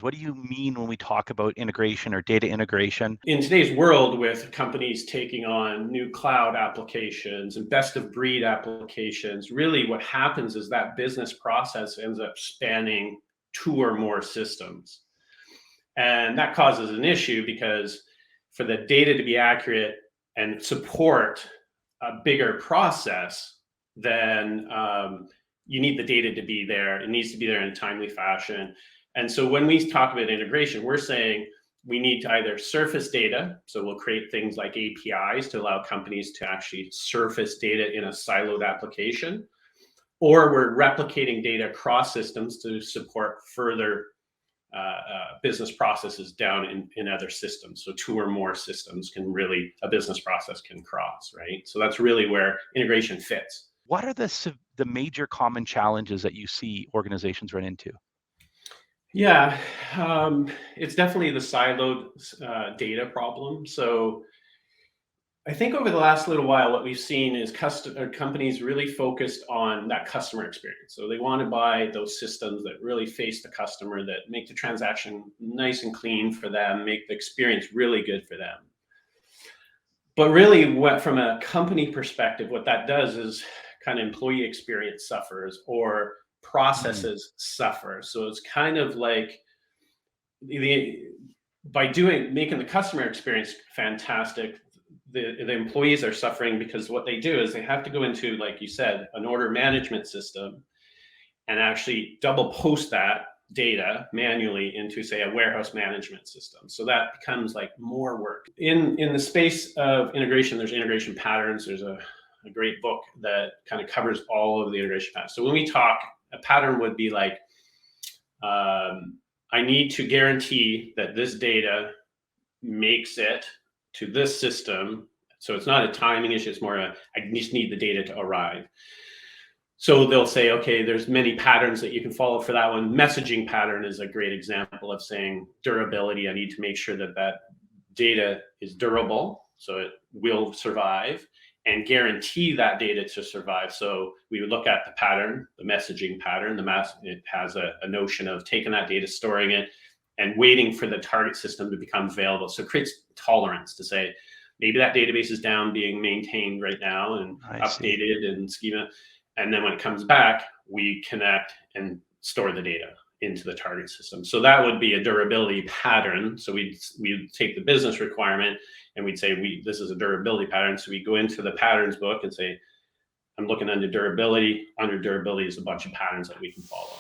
What do you mean when we talk about integration or data integration? In today's world, with companies taking on new cloud applications and best of breed applications, really what happens is that business process ends up spanning two or more systems. And that causes an issue because for the data to be accurate and support a bigger process, then you need the data to be there. It needs to be there in a timely fashion. And so when we talk about integration, we're saying we need to either surface data. So we'll create things like APIs to allow companies to actually surface data in a siloed application, or we're replicating data across systems to support further business processes down in other systems. So two or more systems a business process can cross, right? So that's really where integration fits. What are the major common challenges that you see organizations run into? Yeah, it's definitely the siloed data problem. So I think over the last little while, what we've seen is companies really focused on that customer experience. So they want to buy those systems that really face the customer, that make the transaction nice and clean for them, make the experience really good for them. But really, from a company perspective, what that does is kind of employee experience suffers, or processes suffer. So it's kind of like making the customer experience fantastic, the employees are suffering, because what they do is they have to go into, like you said, an order management system and actually double post that data manually into, say, a warehouse management system. So that becomes like more work. In the space of integration, there's integration patterns. There's a great book that kind of covers all of the integration patterns. So when we talk, a pattern would be like, I need to guarantee that this data makes it to this system. So it's not a timing issue, it's more I just need the data to arrive. So they'll say, okay, there's many patterns that you can follow for that one. Messaging pattern is a great example of saying durability. I need to make sure that data is durable, so it will survive, and guarantee that data to survive. So we would look at the pattern, the messaging pattern. It has a notion of taking that data, storing it, and waiting for the target system to become available. So it creates tolerance to say, maybe that database is down, being maintained right now and updated and schema. And then when it comes back, we connect and store the data into the target system. So that would be a durability pattern. So we'd take the business requirement and we'd say, this is a durability pattern. So we go into the patterns book and say, I'm looking under durability. Under durability is a bunch of patterns that we can follow.